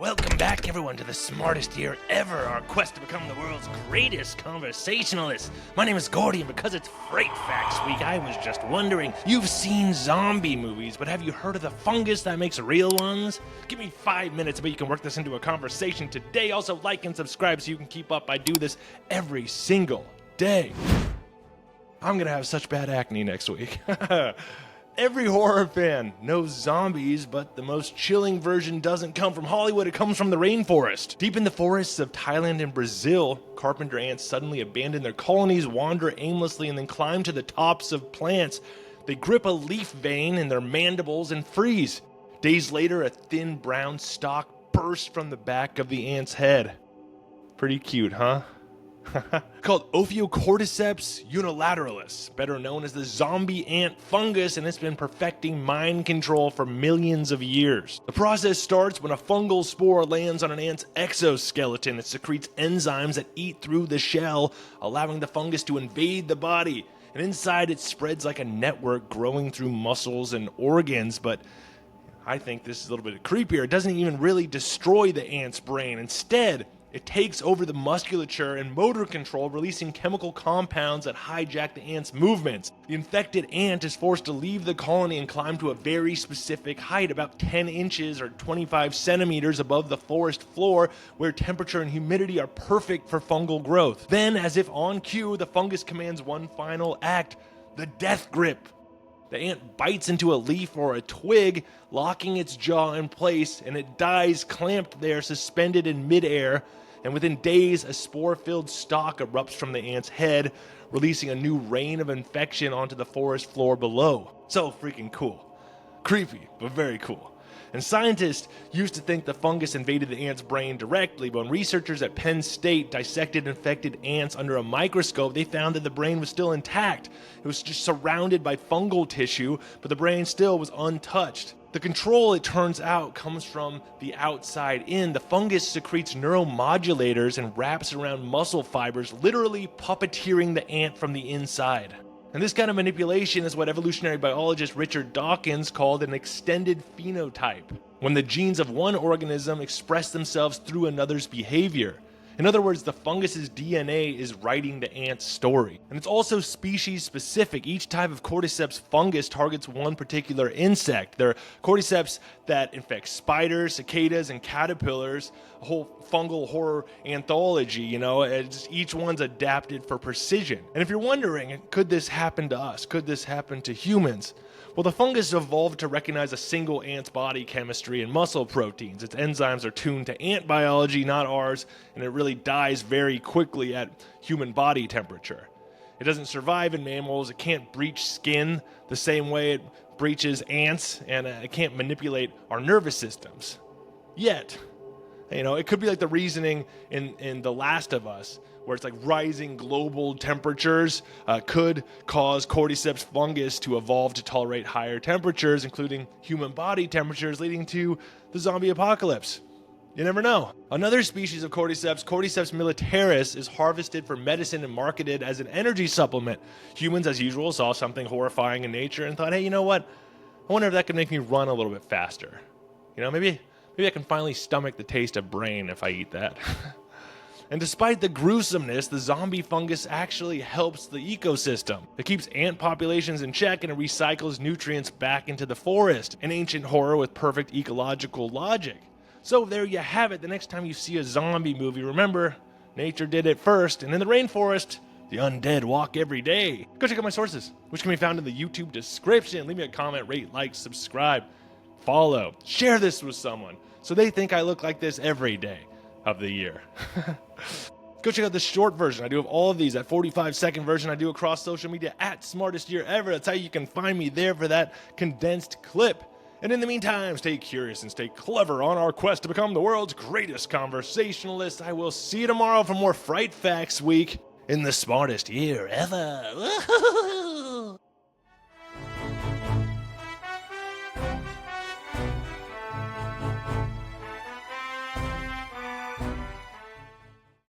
Welcome back, everyone, to the smartest year ever, our quest to become the world's greatest conversationalist. My name is Gordy, and because it's Fright Facts week, I was just wondering, you've seen zombie movies, but have you heard of the fungus that makes real ones? Give me 5 minutes, but you can work this into a conversation today. Also, like and subscribe so you can keep up. I do this every single day. I'm gonna have such bad acne next week. Every horror fan knows zombies, but the most chilling version doesn't come from Hollywood, it comes from the rainforest. Deep in the forests of Thailand and Brazil, carpenter ants suddenly abandon their colonies, wander aimlessly, and then climb to the tops of plants. They grip a leaf vein in their mandibles and freeze. Days later, a thin brown stalk bursts from the back of the ant's head. Pretty cute, huh? Called Ophiocordyceps unilateralis, better known as the zombie ant fungus, and it's been perfecting mind control for millions of years. The process starts when a fungal spore lands on an ant's exoskeleton. It secretes enzymes that eat through the shell, allowing the fungus to invade the body. And inside it spreads like a network, growing through muscles and organs, but I think this is a little bit creepier. It doesn't even really destroy the ant's brain. Instead, it takes over the musculature and motor control, releasing chemical compounds that hijack the ant's movements. The infected ant is forced to leave the colony and climb to a very specific height, about 10 inches or 25 centimeters above the forest floor, where temperature and humidity are perfect for fungal growth. Then, as if on cue, the fungus commands one final act: the death grip. The ant bites into a leaf or a twig, locking its jaw in place, and it dies clamped there, suspended in midair. And within days, a spore-filled stalk erupts from the ant's head, releasing a new rain of infection onto the forest floor below. So freaking cool. Creepy, but very cool. And scientists used to think the fungus invaded the ant's brain directly, but when researchers at Penn State dissected infected ants under a microscope, they found that the brain was still intact. It was just surrounded by fungal tissue, but the brain still was untouched. The control, it turns out, comes from the outside in. The fungus secretes neuromodulators and wraps around muscle fibers, literally puppeteering the ant from the inside. And this kind of manipulation is what evolutionary biologist Richard Dawkins called an extended phenotype, when the genes of one organism express themselves through another's behavior. In other words, the fungus's DNA is writing the ant's story. And it's also species specific. Each type of Cordyceps fungus targets one particular insect. There are Cordyceps that infect spiders, cicadas, and caterpillars, a whole fungal horror anthology, each one's adapted for precision. And if you're wondering, could this happen to us? Could this happen to humans? Well, the fungus evolved to recognize a single ant's body chemistry and muscle proteins. Its enzymes are tuned to ant biology, not ours, and it really dies very quickly at human body temperature. It doesn't survive in mammals, it can't breach skin the same way it breaches ants, and it can't manipulate our nervous systems. Yet, it could be like the reasoning in The Last of Us, where it's like rising global temperatures could cause Cordyceps fungus to evolve to tolerate higher temperatures, including human body temperatures, leading to the zombie apocalypse. You never know. Another species of Cordyceps, Cordyceps militaris, is harvested for medicine and marketed as an energy supplement. Humans, as usual, saw something horrifying in nature and thought, hey, you know what? I wonder if that could make me run a little bit faster. Maybe I can finally stomach the taste of brain if I eat that. And despite the gruesomeness, the zombie fungus actually helps the ecosystem. It keeps ant populations in check and it recycles nutrients back into the forest. An ancient horror with perfect ecological logic. So there you have it. The next time you see a zombie movie, remember, nature did it first. And in the rainforest, the undead walk every day. Go check out my sources, which can be found in the YouTube description. Leave me a comment, rate, like, subscribe, follow. Share this with someone so they think I look like this every day of the year. Go check out the short version. I do have all of these. That 45-second version I do across social media at Smartest Year Ever. That's how you can find me there for that condensed clip. And in the meantime, stay curious and stay clever on our quest to become the world's greatest conversationalist. I will see you tomorrow for more Fright Facts Week in the Smartest Year Ever.